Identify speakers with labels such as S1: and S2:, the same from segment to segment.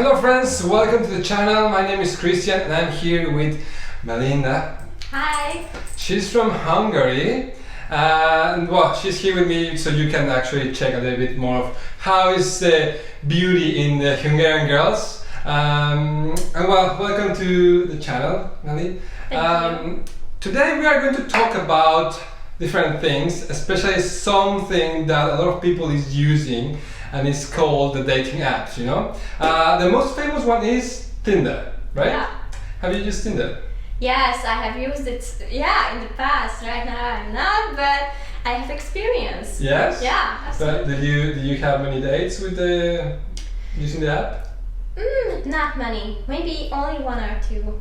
S1: Hello friends, welcome to the channel. My name is Christian and I'm here with Melinda.
S2: Hi.
S1: She's from Hungary and well, she's here with me so you can actually check a little bit more of how is the beauty in the Hungarian girls. And well, welcome to the channel, Meli.
S2: Thank you.
S1: Today we are going to talk about different things, especially something that a lot of people is using, and it's called the dating apps, you know. The most famous one is Tinder, right?
S2: Yeah.
S1: Have you used Tinder?
S2: Yes, I have used it. Yeah, in the past. Right now I'm not, but I have experience.
S1: Yes.
S2: Yeah,
S1: But
S2: absolutely.
S1: do you have many dates with using the app?
S2: Not many. Maybe only one or two.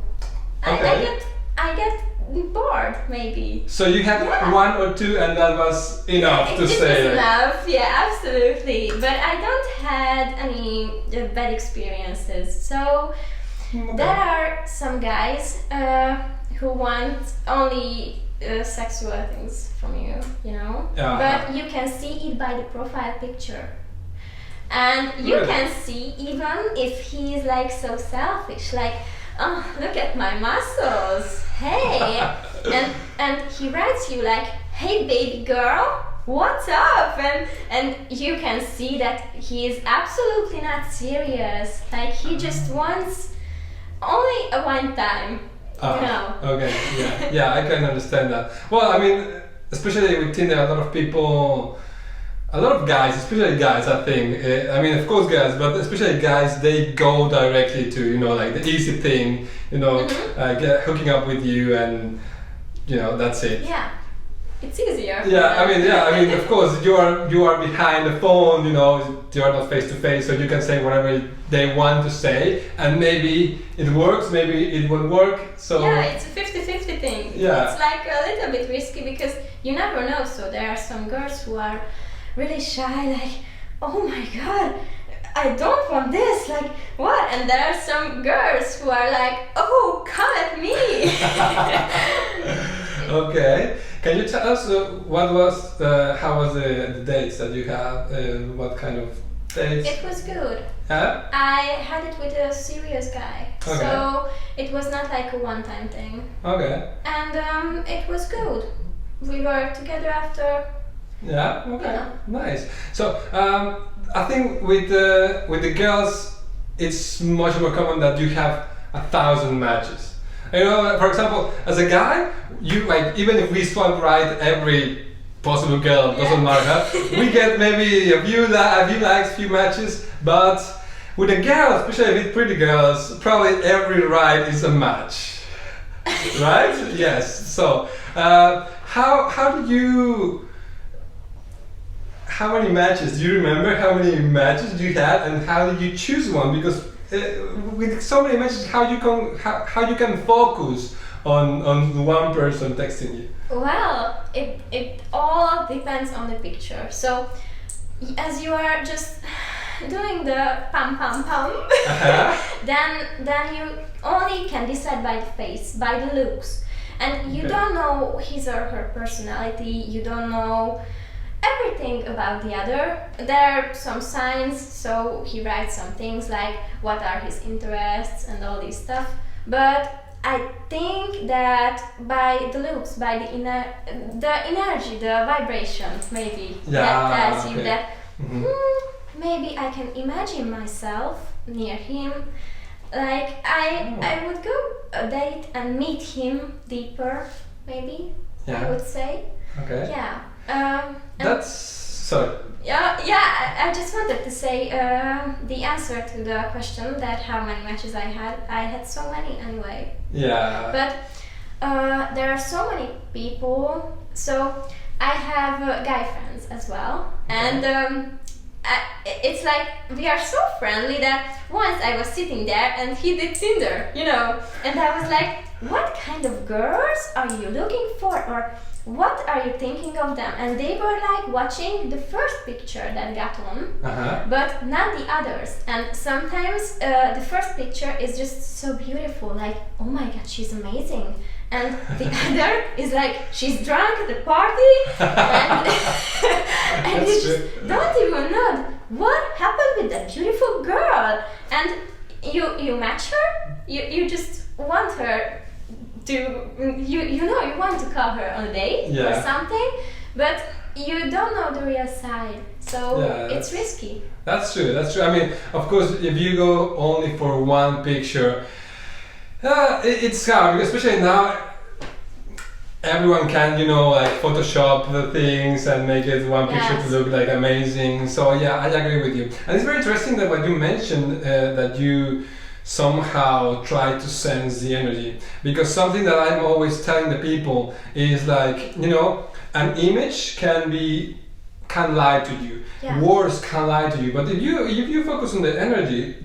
S1: Okay.
S2: I get bored. Maybe.
S1: So you had
S2: Yeah.
S1: one or two, and that was enough to
S2: It
S1: say.
S2: was enough. Yeah, absolutely. But I don't had any bad experiences. So.
S1: Okay.
S2: There are some guys who want only sexual things from you, you know?
S1: Yeah.
S2: But you can see it by the profile picture. And you
S1: Really?
S2: can see even if he is like so selfish, like, oh, look at my muscles, hey! and he writes you like, hey baby girl, what's up? And you can see that he is absolutely not serious, like he just wants only a one time, you know.
S1: Okay, yeah, I can understand that. Well, I mean, especially with Tinder, a lot of guys, especially guys, I think. I mean, of course, guys, but especially guys, they go directly to, you know, like the easy thing, you know, hooking up with you, and you know, that's it.
S2: Yeah, it's easier.
S1: Yeah, I mean, of course, you are behind the phone, you know, you are not face to face, so you can say whatever they want to say, and maybe it works, maybe it won't work. So
S2: yeah, it's a 50-50 thing.
S1: Yeah.
S2: It's like a little bit risky because you never know. So there are some girls who are really shy, like, oh my god, I don't want this, like, what? And there are some girls who are like, oh, come at me.
S1: Okay, can you tell us how was the dates that you had? What kind of dates?
S2: It was good.
S1: Yeah?
S2: I had it with a serious guy,
S1: Okay.
S2: so it was not like a one-time thing.
S1: Okay.
S2: And it was good. We were together after.
S1: Yeah. Okay.
S2: Yeah.
S1: Nice. So I think with the girls, it's much more common that you have 1,000 matches. You know, for example, as a guy, you like even if we swipe right every possible girl, doesn't matter, we get maybe a few likes, few matches, but with a girl, especially with pretty girls, probably every right is a match, right? Yes. So how many matches? Do you remember how many matches you had, and how did you choose one? Because with so many matches, how you can focus on one person texting you?
S2: Well, it all depends on the picture. So, as you are just doing the pam pam pam, then you only can decide by the face, by the looks, and you don't know his or her personality. You don't know everything about the other. There are some signs, so he writes some things like what are his interests and all this stuff. But I think that by the looks, by the energy, the vibration, maybe that tells you that maybe I can imagine myself near him. Like I would go a date and meet him deeper, maybe. I would say.
S1: Okay.
S2: Yeah.
S1: That's sorry.
S2: Yeah. I just wanted to say the answer to the question that how many matches I had. I had so many anyway.
S1: Yeah.
S2: But there are so many people. So I have guy friends as well, and it's like we are so friendly that once I was sitting there and he did Tinder, you know, and I was like, what kind of girls are you looking for, or what are you thinking of them? And they were like watching the first picture that got on, but not the others. And sometimes the first picture is just so beautiful, like, oh my god, she's amazing. And the other is like, she's drunk at the party, and you just don't even know what happened with that beautiful girl. And you match her, you just want her to you want to call her on a date or something, but you don't know the real side, so it's risky.
S1: That's true. I mean, of course, if you go only for one picture, it's hard, because especially now everyone can, like Photoshop the things and make it one picture to look like amazing. So yeah, I agree with you. And it's very interesting that what you mentioned, that you somehow try to sense the energy, because something that I'm always telling the people is like, an image can lie to you. Words can lie to you, but if you focus on the energy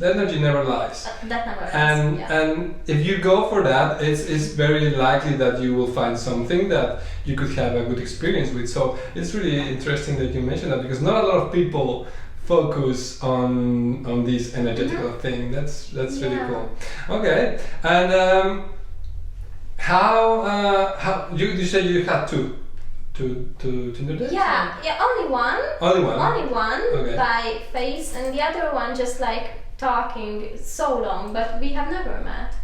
S1: never lies.
S2: That never lies.
S1: And if you go for that, it's very likely that you will find something that you could have a good experience with. So it's really interesting that you mentioned that, because not a lot of people focus on this energetical thing. That's really cool. Okay, and how you say you had two Tinder dates?
S2: Yeah, only one. Only one by face, and the other one just like talking so long, but we have never met.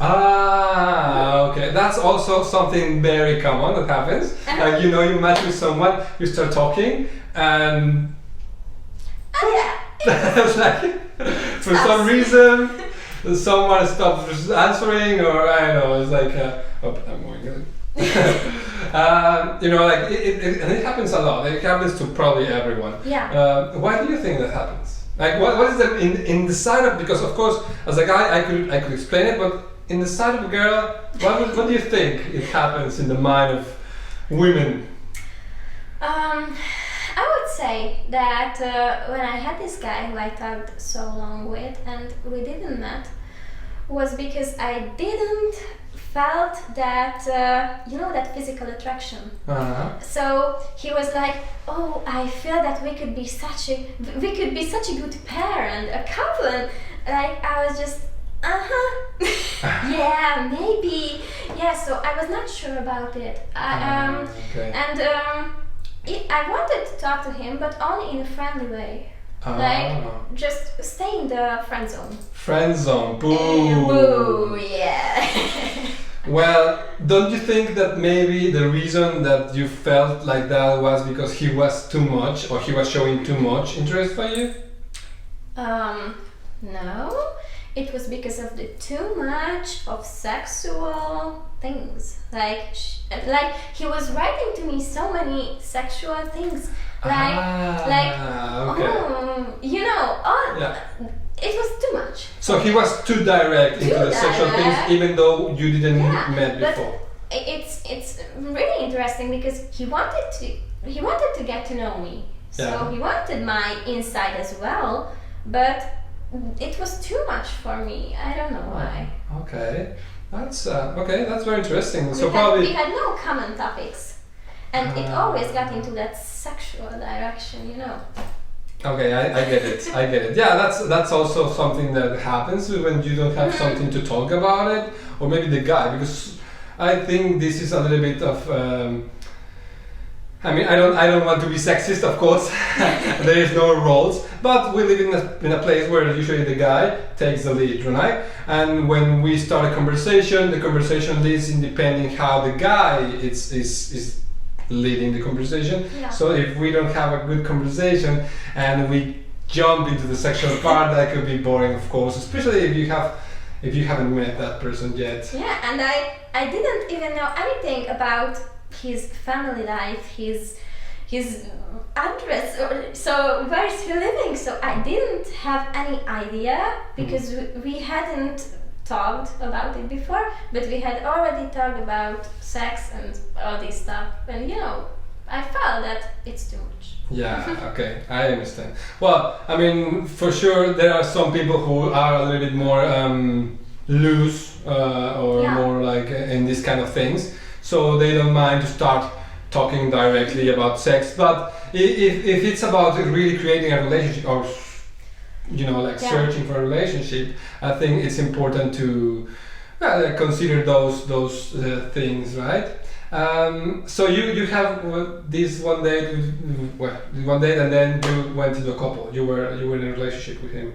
S1: Okay. That's also something very common that happens. Like, you match with someone, you start talking, and it's like, for some reason, someone stops answering, or I don't know, it's like, I'm going. Like and it happens a lot. It happens to probably everyone. Why do you think that happens? Like, what is the in the side of, because of course as a guy I could explain it, but in the side of a girl, what do you think it happens in the mind of women?
S2: I would say that when I had this guy who I talked so long with and we didn't met, was because I didn't felt that that physical attraction. So he was like, oh, I feel that we could be such a good pair and a couple, and like I was just yeah, maybe, so I was not sure about it. And I wanted to talk to him, but only in a friendly way. Like, just stay in the friend zone.
S1: Friend zone, boo!
S2: Boo, yeah.
S1: Well, don't you think that maybe the reason that you felt like that was because he was too much, or he was showing too much interest for you?
S2: No. It was because of the too much of sexual things. Like he was writing to me so many sexual things. It was too much.
S1: So he was too direct into the sexual things, even though you didn't met before.
S2: It's really interesting because he wanted to get to know me. So he wanted my insight as well, but it was too much for me. I don't know why.
S1: Okay, that's very interesting.
S2: We had no common topics, and it always got into that sexual direction,
S1: Okay, I get it. Yeah, that's also something that happens when you don't have something to talk about it, or maybe the guy, because I think this is a little bit of. I mean, I don't want to be sexist, of course. There is no roles, but we live in a place where usually the guy takes the lead, right? And when we start a conversation, the conversation leads in depending how the guy is leading the conversation. So if we don't have a good conversation and we jump into the sexual part, that could be boring, of course, especially if you haven't met that person yet.
S2: Yeah, and I didn't even know anything about his family life, his address, so where is he living? So I didn't have any idea, because we hadn't talked about it before, but we had already talked about sex and all this stuff, and I felt that it's too much.
S1: Yeah, okay, I understand. Well, I mean, for sure there are some people who are a little bit more loose or more like in these kind of things, so they don't mind to start talking directly about sex, but if it's about really creating a relationship or searching for a relationship, I think it's important to consider those things, right? So you have this one date, and then you went into a couple. You were in a relationship with him.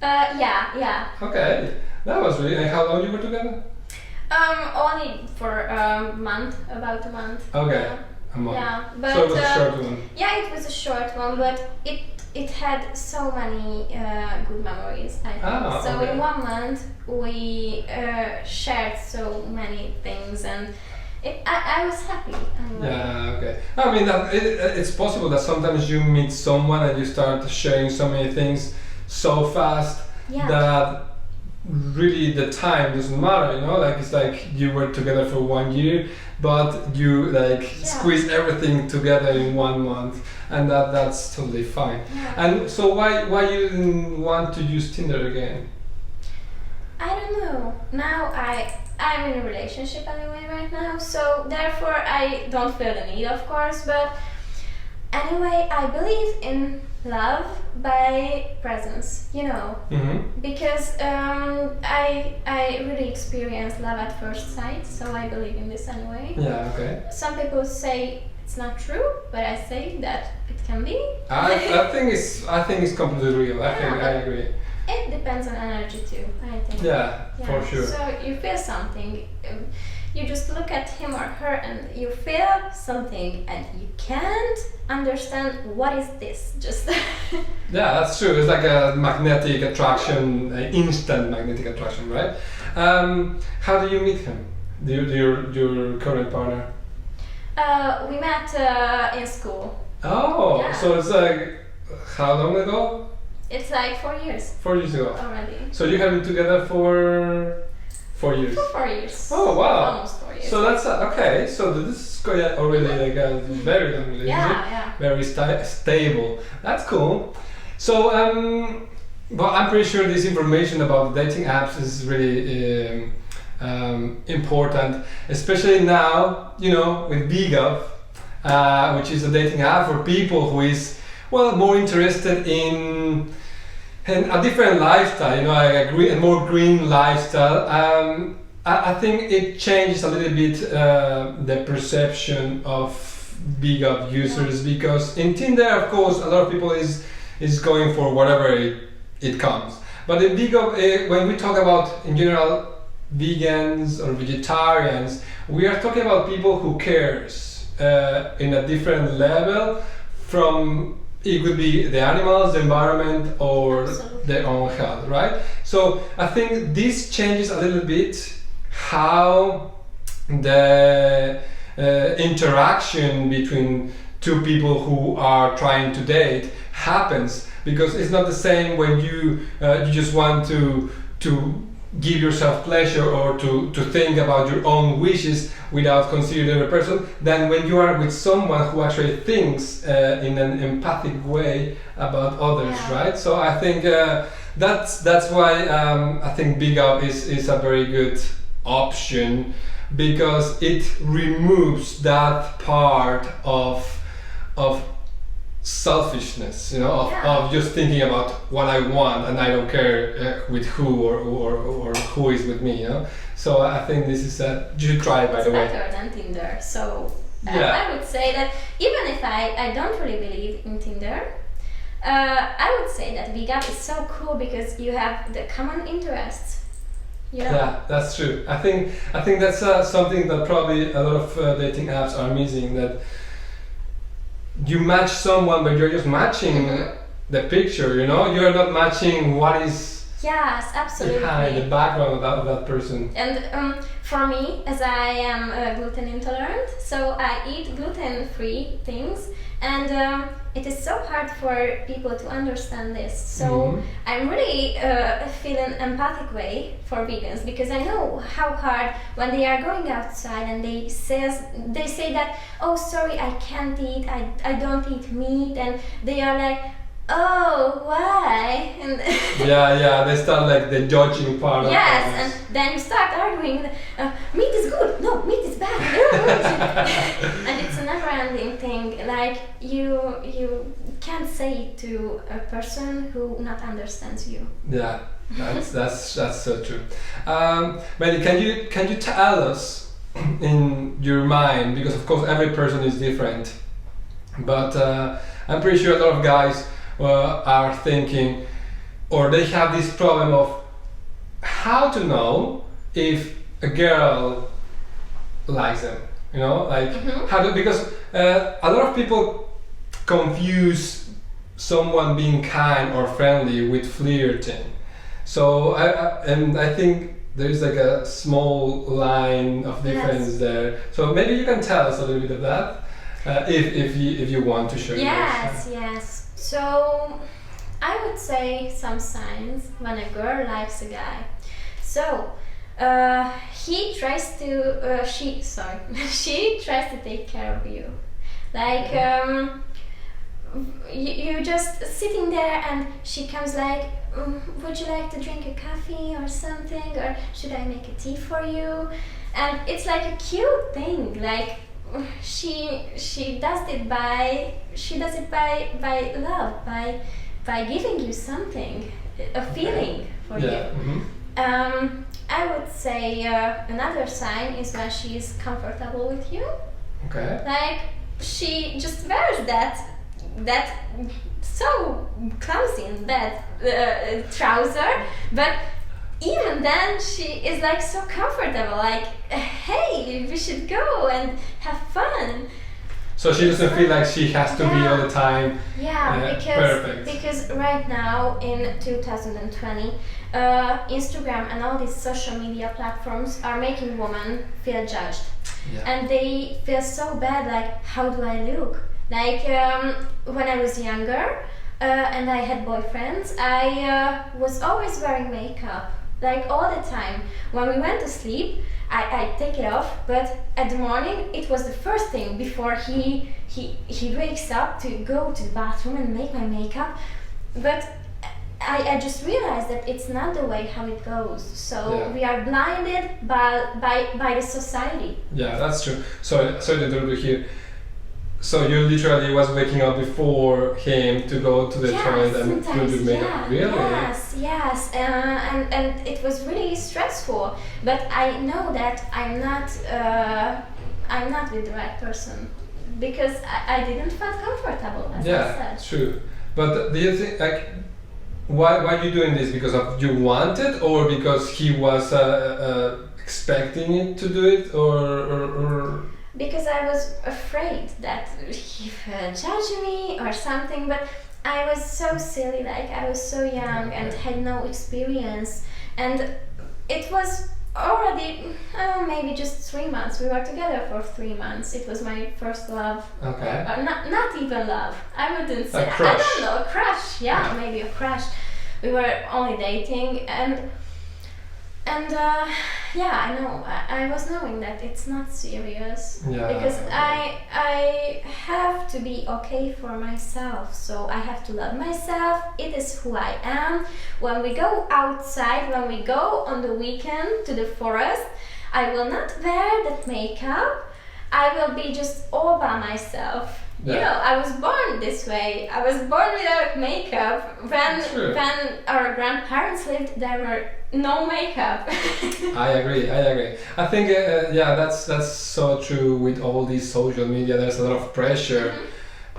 S2: Yeah.
S1: Okay, that was really. And how long you were together?
S2: Only for a month, about a month.
S1: Okay, a month.
S2: Yeah, but
S1: So it was a short one.
S2: yeah, it was a short one, but it had so many good memories. I think.
S1: Ah,
S2: So
S1: okay.
S2: in 1 month we shared so many things, and I was happy.
S1: Yeah, okay. I mean, it's possible that sometimes you meet someone and you start sharing so many things so fast
S2: Yeah.
S1: that really the time doesn't matter, you know? Like, it's like you were together for 1 year, but you like squeeze everything together in 1 month, and that's totally fine.
S2: Yeah.
S1: And so why you didn't want to use Tinder again?
S2: I don't know. Now I'm in a relationship anyway right now, so therefore I don't feel the need, of course. But anyway, I believe in love by presence, you know, because I really experienced love at first sight, so I believe in this anyway.
S1: Yeah, okay.
S2: Some people say it's not true, but I say that it can be.
S1: I think it's completely real. I agree.
S2: It depends on energy too, I think.
S1: Yeah, for sure.
S2: So you feel something, you just look at him or her and you feel something and you can't understand what is this, just
S1: Yeah, that's true. It's like a magnetic attraction, instant magnetic attraction, right? How do you meet him? Your current partner?
S2: We met in school.
S1: Oh,
S2: Yeah.
S1: so it's like, how long ago?
S2: It's like 4 years
S1: 4 years ago.
S2: already.
S1: So you have been together for 4 years?
S2: For 4 years.
S1: Oh, wow.
S2: Almost 4 years.
S1: So that's okay. So this is already like a very long relationship.
S2: Yeah.
S1: Very stable. That's cool. So, well, I'm pretty sure this information about dating apps is really important, especially now, you know, with Vegguv, which is a dating app for people who is, well, more interested in a different lifestyle. You know, I agree, a more green lifestyle. I think it changes a little bit the perception of Vegguv users, because in Tinder, of course, a lot of people is going for whatever it comes. But in Vegguv, when we talk about in general vegans or vegetarians, we are talking about people who cares in a different level from. It could be the animals, the environment, or their own health, right? So I think this changes a little bit how the interaction between two people who are trying to date happens, because it's not the same when you just want to give yourself pleasure or to think about your own wishes without considering the other person, than when you are with someone who actually thinks in an empathic way about others, right? So I think that's why I think Vegguv is a very good option, because it removes that part of selfishness, you know, of just thinking about what I want and I don't care with who or who is with me, you know. So I think this is you should try it, by the way.
S2: It's better than Tinder. So I would say that even if I don't really believe in Tinder, I would say that Vegguv is so cool because you have the common interests. You know?
S1: Yeah, that's true. I think that's something that probably a lot of dating apps are missing, that you match someone, but you're just matching the picture, you know? You're not matching what is behind the background of that person.
S2: And for me, as I am gluten intolerant, so I eat gluten-free things, and it is so hard for people to understand this. So I'm really feeling empathic way for vegans, because I know how hard when they are going outside and they say that, oh sorry, I can't eat, I don't eat meat, and they are like, oh, why? And
S1: they start like the judging part.
S2: Yes, and then you start arguing. Meat is good. No, meat is bad. And it's a never-ending thing. Like you can't say it to a person who not understands you.
S1: Yeah, that's so true. Mandy, can you tell us in your mind, because of course every person is different, but I'm pretty sure a lot of guys are thinking, or they have this problem of how to know if a girl likes them, you know, like how to, because a lot of people confuse someone being kind or friendly with flirting. So I think there's like a small line of difference there. So maybe you can tell us a little bit of that, if you want to share.
S2: Yes. So I would say some signs when a girl likes a guy. So he tries to she tries to take care of you, like you just sitting there and she comes like, would you like to drink a coffee or something, or should I make a tea for you? And it's like a cute thing, like she does it by love, by giving you something, a feeling for you. I would say another sign is when she is comfortable with you.
S1: Okay.
S2: Like she just wears that so clumsy and bad trouser, but even then she is like so comfortable, like, hey, we should go and have fun.
S1: So she doesn't feel like she has to be all the time perfect.
S2: Because right now in 2020, Instagram and all these social media platforms are making women feel judged. And they feel so bad, like, how do I look? Like when I was younger and I had boyfriends, I was always wearing makeup, like all the time. When we went to sleep, I take it off, but at the morning it was the first thing before he wakes up to go to the bathroom and make my makeup. But I just realized that it's not the way how it goes. So we are blinded by the society. Yeah,
S1: that's true. Sorry to interrupt you here. So you literally was waking up before him to go to the toilet and do the makeup. Really?
S2: Yes, and it was really stressful. But I know that I'm not with the right person, because I didn't feel comfortable, as I said.
S1: True. But do you think, like, why are you doing this? Because of you wanted, or because he was expecting it to do it, or?
S2: Because I was afraid that he would judge me or something, but I was so silly, like I was so young and had no experience, and it was already maybe just 3 months. We were together for 3 months. It was my first love.
S1: Okay.
S2: Not even love. I wouldn't say.
S1: A crush.
S2: I don't know, a crush. Yeah, maybe a crush. We were only dating, and I know I was knowing that it's not serious, because I have to be okay for myself, so I have to love myself. It is who I am. When we go outside, when we go on the weekend to the forest, I will not wear that makeup. I will be just all by myself. You know, I was born this way. I was born without makeup. When our grandparents lived, there were no makeup.
S1: I agree. I think that's so true with all these social media. There's a lot of pressure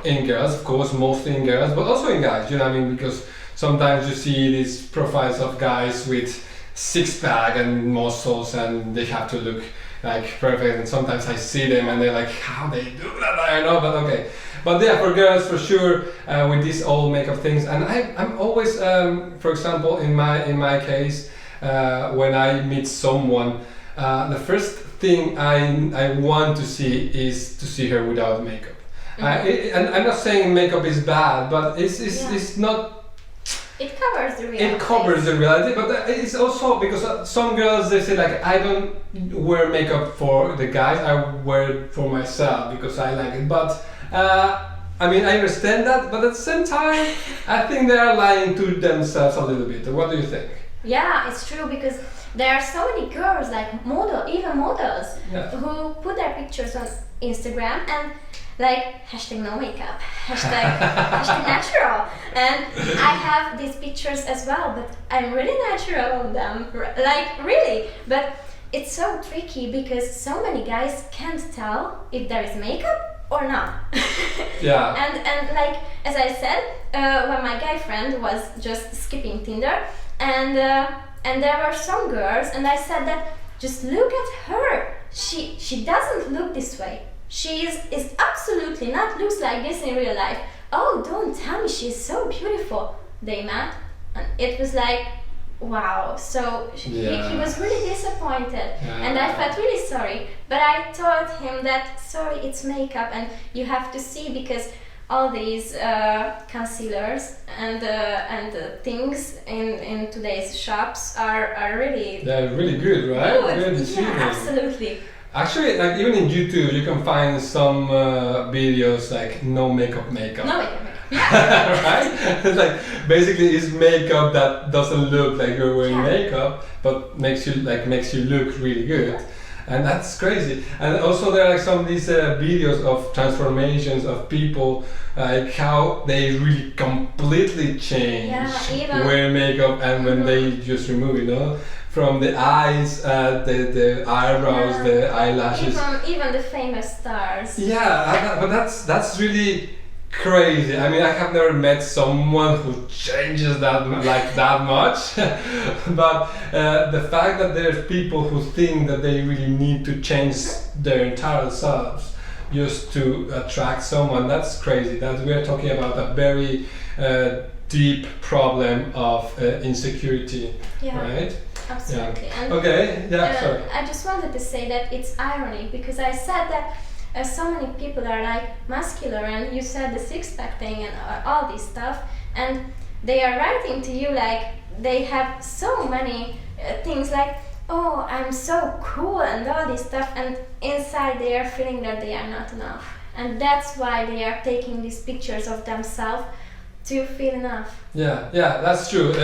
S1: in girls, of course, mostly in girls, but also in guys. You know what I mean? Because sometimes you see these profiles of guys with six-pack and muscles, and they have to look like perfect, and sometimes I see them and they're like, how they do that, I don't know, but okay. But yeah, for girls, for sure, with these old makeup things, and I'm always, for example, in my case, when I meet someone, the first thing I want to see is to see her without makeup. And I'm not saying makeup is bad, but it's not.
S2: It covers the reality.
S1: It covers the reality, but it's also because some girls, they say like, I don't wear makeup for the guys, I wear it for myself because I like it. But I mean, I understand that, but at the same time, I think they are lying to themselves a little bit. What do you think?
S2: Yeah, it's true, because there are so many girls, like even models, who put their pictures on Instagram and like #no makeup, #hashtag natural, and I have these pictures as well, but I'm really natural on them, like really. But it's so tricky because so many guys can't tell if there is makeup or not.
S1: Yeah.
S2: And like as I said, when my guy friend was just skipping Tinder, and there were some girls, and I said that just look at her. She doesn't look this way. She is absolutely not looks like this in real life. Oh, don't tell me she's so beautiful. They met, and it was like, wow. So he was really disappointed, and I felt really sorry. But I told him that sorry, it's makeup, and you have to see, because all these concealers and things in today's shops are really
S1: they're really good, right?
S2: good.
S1: Really
S2: Yeah, absolutely.
S1: Actually, like even in YouTube, you can find some videos like no makeup.
S2: No makeup.
S1: Right? It's like basically it's makeup that doesn't look like you're wearing makeup, but makes you look really good. And that's crazy. And also there are like some of these videos of transformations of people, like how they really completely change wearing makeup and when they just remove it, you know? From the eyes, the eyebrows, the eyelashes.
S2: Even the famous stars.
S1: Yeah, but that's really crazy. I mean, I have never met someone who changes that much. But the fact that there's people who think that they really need to change their entire selves just to attract someone, that's crazy. That we're talking about a very deep problem of insecurity, right?
S2: Absolutely.
S1: Yeah. And, sorry.
S2: I just wanted to say that it's irony, because I said that so many people are like muscular, and you said the six-pack thing and all this stuff, and they are writing to you like they have so many things like, oh, I'm so cool and all this stuff, and inside they are feeling that they are not enough, and that's why they are taking these pictures of themselves to feel enough.
S1: Yeah, that's true.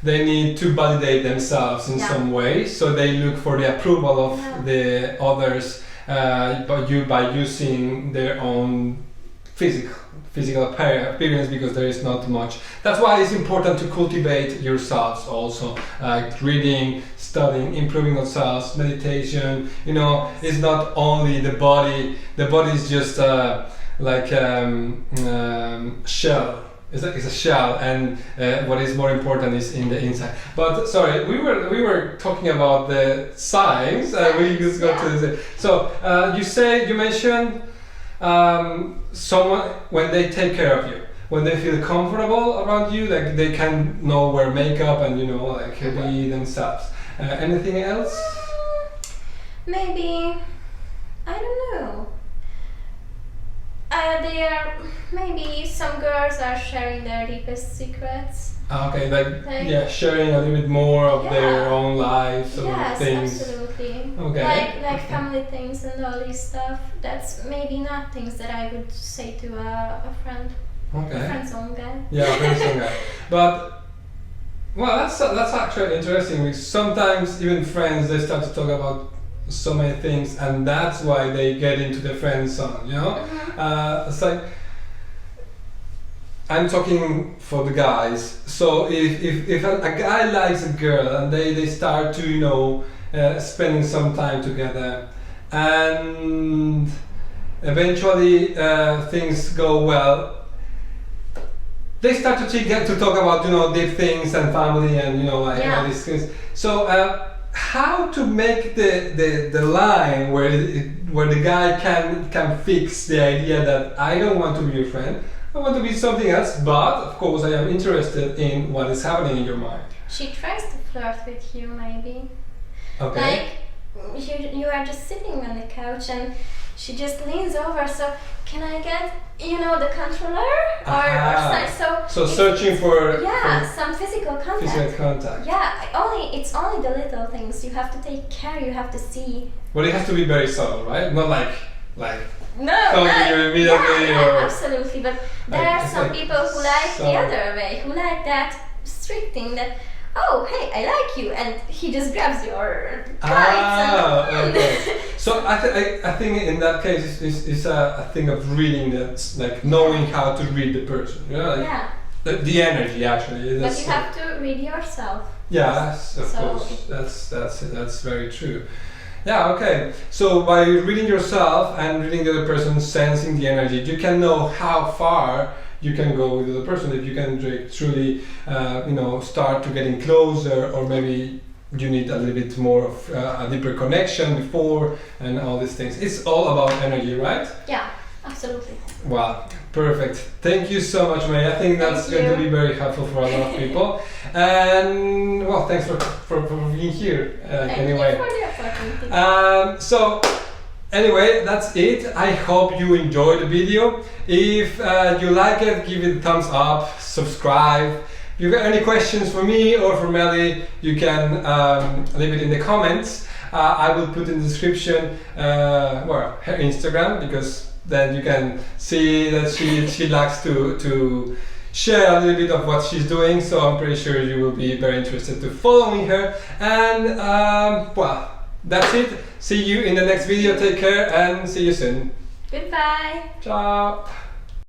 S1: They need to validate themselves in some way, so they look for the approval of the others, by using their own physical appearance, because there is not much. That's why it's important to cultivate yourselves also, reading, studying, improving ourselves, meditation. You know, it's not only the body. The body is just shell. It's a shell, and what is more important is in the inside. But sorry, we were talking about the signs. We just got to this. So you mentioned someone when they take care of you, when they feel comfortable around you, like they can wear makeup and be themselves. Anything else?
S2: Maybe, I don't know. Maybe some girls are sharing their deepest secrets.
S1: Okay, sharing a little bit more of their own lives or things.
S2: Yes, absolutely.
S1: Okay.
S2: Like family things and all this stuff. That's maybe not things that I would say to a friend.
S1: Okay.
S2: A friendzone guy.
S1: Yeah, friendzone guy. But that's actually interesting, because sometimes even friends, they start to talk about so many things, and that's why they get into the friend zone, you know? It's like, I'm talking for the guys. So if a guy likes a girl and they start to spending some time together, and eventually things go well, they start to talk about deep things and family and all these things. So how to make the line where the guy can fix the idea that I don't want to be your friend, I want to be something else, but of course I am interested in what is happening in your mind.
S2: She tries to flirt with you, maybe.
S1: Okay.
S2: Like you are just sitting on the couch and she just leans over, so can I get the controller or
S1: so searching for
S2: some physical contact. It's only the little things you have to take care, you have to see.
S1: But it has to be very subtle, right? Not like
S2: immediately absolutely, but there are some people who like the other way, who like that strict thing that, oh hey, I like you, and he just grabs your tights.
S1: Okay. So I think in that case it's a thing of reading, that's like knowing how to read the person. The energy actually.
S2: But you have to read yourself.
S1: Yes, of course. That's very true. Yeah, okay. So by reading yourself and reading the other person, sensing the energy, you can know how far you can go with the other person. If you can truly, start to getting closer, or maybe you need a little bit more of a deeper connection before, and all these things. It's all about energy, right?
S2: Yeah, absolutely.
S1: Wow, perfect. Thank you so much, May. I think that's going to be very helpful for a lot of people. And well, thanks for being here. Anyway.
S2: Thank you for the opportunity.
S1: So anyway, that's it. I hope you enjoyed the video. If you like it, give it a thumbs up, subscribe. If you got any questions for me or for Melly, you can leave it in the comments. I will put in the description her Instagram, because then you can see that she likes to share a little bit of what she's doing. So I'm pretty sure you will be very interested to following her. And that's it. See you in the next video. Take care and see you soon.
S2: Goodbye.
S1: Ciao.